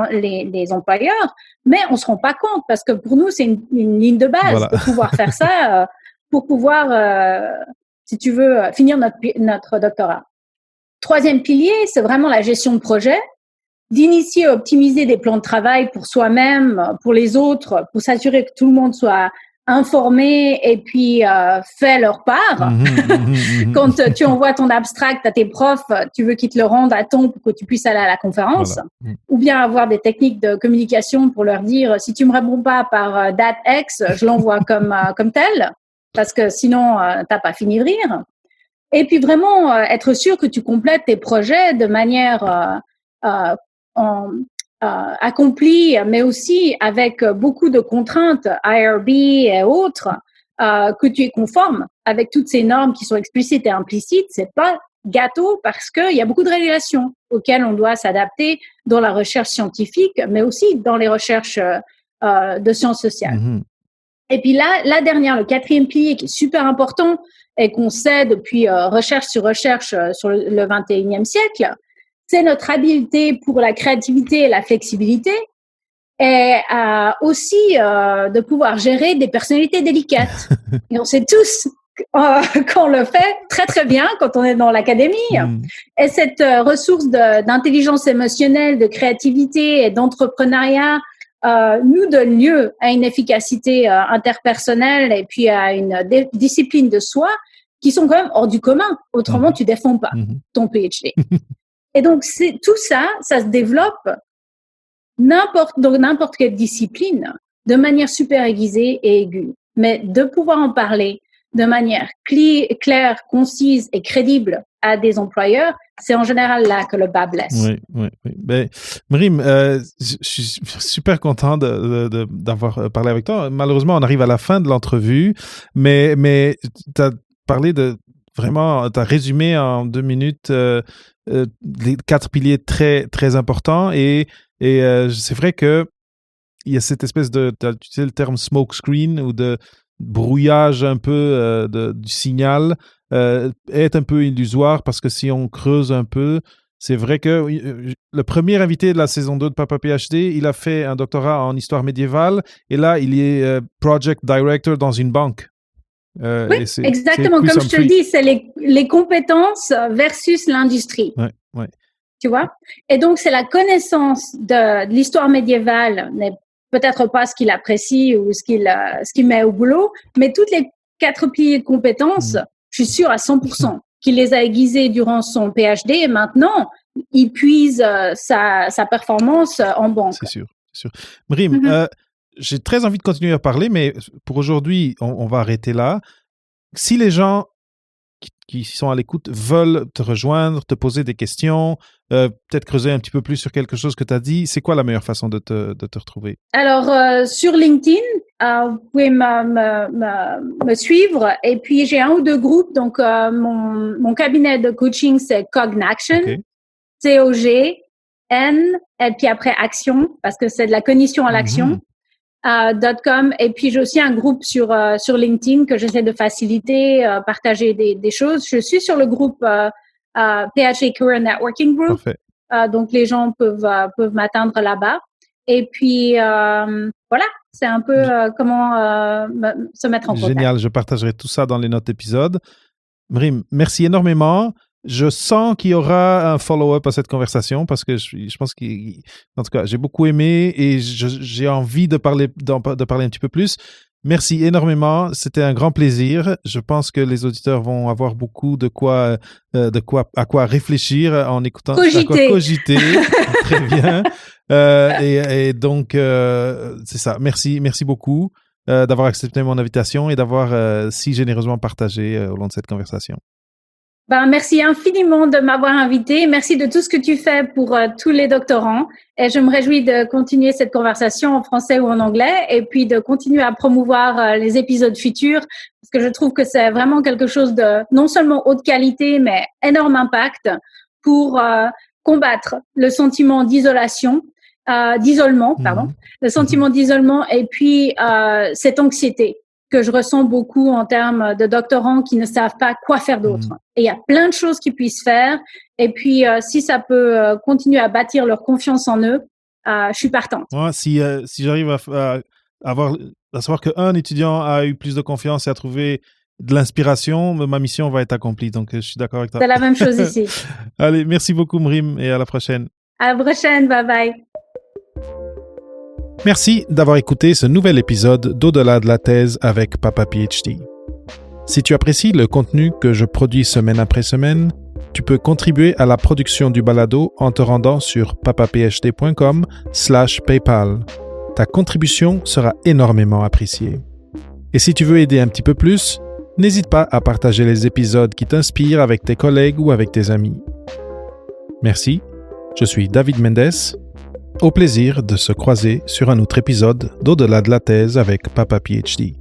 employeurs, mais on ne se rend pas compte parce que pour nous, c'est une ligne de base de pouvoir faire ça pour pouvoir, si tu veux, finir notre doctorat. Troisième pilier, c'est vraiment la gestion de projet, d'initier et optimiser des plans de travail pour soi-même, pour les autres, pour s'assurer que tout le monde soit informé et puis fait leur part. Quand tu envoies ton abstract à tes profs, tu veux qu'ils te le rendent à temps pour que tu puisses aller à la conférence. Voilà. Ou bien avoir des techniques de communication pour leur dire, si tu me réponds pas par date X, je l'envoie comme tel, parce que sinon, t'as pas fini de rire. Et puis vraiment être sûr que tu complètes tes projets de manière accompli, mais aussi avec beaucoup de contraintes, IRB et autres, que tu es conforme avec toutes ces normes qui sont explicites et implicites. C'est pas gâteau parce qu'il y a beaucoup de régulations auxquelles on doit s'adapter dans la recherche scientifique, mais aussi dans les recherches de sciences sociales. Et puis là, la dernière, le quatrième pilier qui est super important et qu'on sait depuis recherche sur le 21e siècle, c'est notre habileté pour la créativité et la flexibilité et aussi de pouvoir gérer des personnalités délicates. Et on sait tous qu'on le fait très, très bien quand on est dans l'académie. Et cette ressource d'intelligence émotionnelle, de créativité et d'entrepreneuriat nous donne lieu à une efficacité interpersonnelle et puis à une discipline de soi qui sont quand même hors du commun. Autrement, tu défends pas ton PhD. Et donc, tout ça se développe dans n'importe quelle discipline de manière super aiguisée et aiguë. Mais de pouvoir en parler de manière claire, concise et crédible à des employeurs, c'est en général là que le bas blesse. Oui. Ben, Mrim, je suis super content d'avoir parlé avec toi. Malheureusement, on arrive à la fin de l'entrevue, mais tu as parlé vraiment, tu as résumé en 2 minutes les 4 piliers très, très importants et c'est vrai que il y a cette espèce tu sais le terme smoke screen ou de brouillage un peu du signal est un peu illusoire parce que si on creuse un peu, c'est vrai que le premier invité de la saison 2 de Papa PhD, il a fait un doctorat en histoire médiévale et là, il est project director dans une banque. Oui, exactement. Comme je te le dis, c'est les compétences versus l'industrie. Ouais. Tu vois? Et donc, c'est la connaissance de l'histoire médiévale, n'est peut-être pas ce qu'il apprécie ou ce qu'il met au boulot, mais toutes les 4 piliers de compétences, je suis sûre à 100% qu'il les a aiguisés durant son PhD et maintenant, il puise sa performance en banque. C'est sûr. Mrim, j'ai très envie de continuer à parler, mais pour aujourd'hui, on va arrêter là. Si les gens qui sont à l'écoute veulent te rejoindre, te poser des questions, peut-être creuser un petit peu plus sur quelque chose que tu as dit, c'est quoi la meilleure façon de te retrouver? Alors, sur LinkedIn, vous pouvez me suivre. Et puis, j'ai 1 ou 2 groupes. Donc, mon cabinet de coaching, c'est Cognaction. Okay. COGN, et puis après Action, parce que c'est de la cognition à l'action. .com. Et puis, j'ai aussi un groupe sur LinkedIn que j'essaie de faciliter, partager des choses. Je suis sur le groupe PhD Career Networking Group. Donc, les gens peuvent m'atteindre là-bas. Et puis, voilà, c'est un peu comment se mettre en contact. Génial, je partagerai tout ça dans les notes d'épisode. Mrim, merci énormément. Je sens qu'il y aura un follow-up à cette conversation parce que je pense qu'en tout cas, j'ai beaucoup aimé et j'ai envie de parler un petit peu plus. Merci énormément. C'était un grand plaisir. Je pense que les auditeurs vont avoir beaucoup à quoi réfléchir en écoutant. Cogiter. À quoi cogiter. Très bien. Et donc, c'est ça. Merci beaucoup d'avoir accepté mon invitation et d'avoir si généreusement partagé au long de cette conversation. Merci infiniment de m'avoir invité. Merci de tout ce que tu fais pour tous les doctorants. Et je me réjouis de continuer cette conversation en français ou en anglais et puis de continuer à promouvoir les épisodes futurs parce que je trouve que c'est vraiment quelque chose de non seulement haute qualité, mais énorme impact pour combattre le sentiment d'isolement, le sentiment d'isolement et puis cette anxiété que je ressens beaucoup en termes de doctorants qui ne savent pas quoi faire d'autre. Et il y a plein de choses qu'ils puissent faire. Et puis, si ça peut continuer à bâtir leur confiance en eux, je suis partante. Ouais, si j'arrive à savoir qu'un étudiant a eu plus de confiance et a trouvé de l'inspiration, ma mission va être accomplie. Donc, je suis d'accord avec toi. C'est la même chose ici. Allez, merci beaucoup, Mrim, et à la prochaine. À la prochaine. Bye-bye. Merci d'avoir écouté ce nouvel épisode d'Au-delà de la thèse avec Papa PhD. Si tu apprécies le contenu que je produis semaine après semaine, tu peux contribuer à la production du balado en te rendant sur papaphd.com/paypal. Ta contribution sera énormément appréciée. Et si tu veux aider un petit peu plus, n'hésite pas à partager les épisodes qui t'inspirent avec tes collègues ou avec tes amis. Merci, je suis David Mendes. Au plaisir de se croiser sur un autre épisode d'Au-delà de la thèse avec Papa PhD.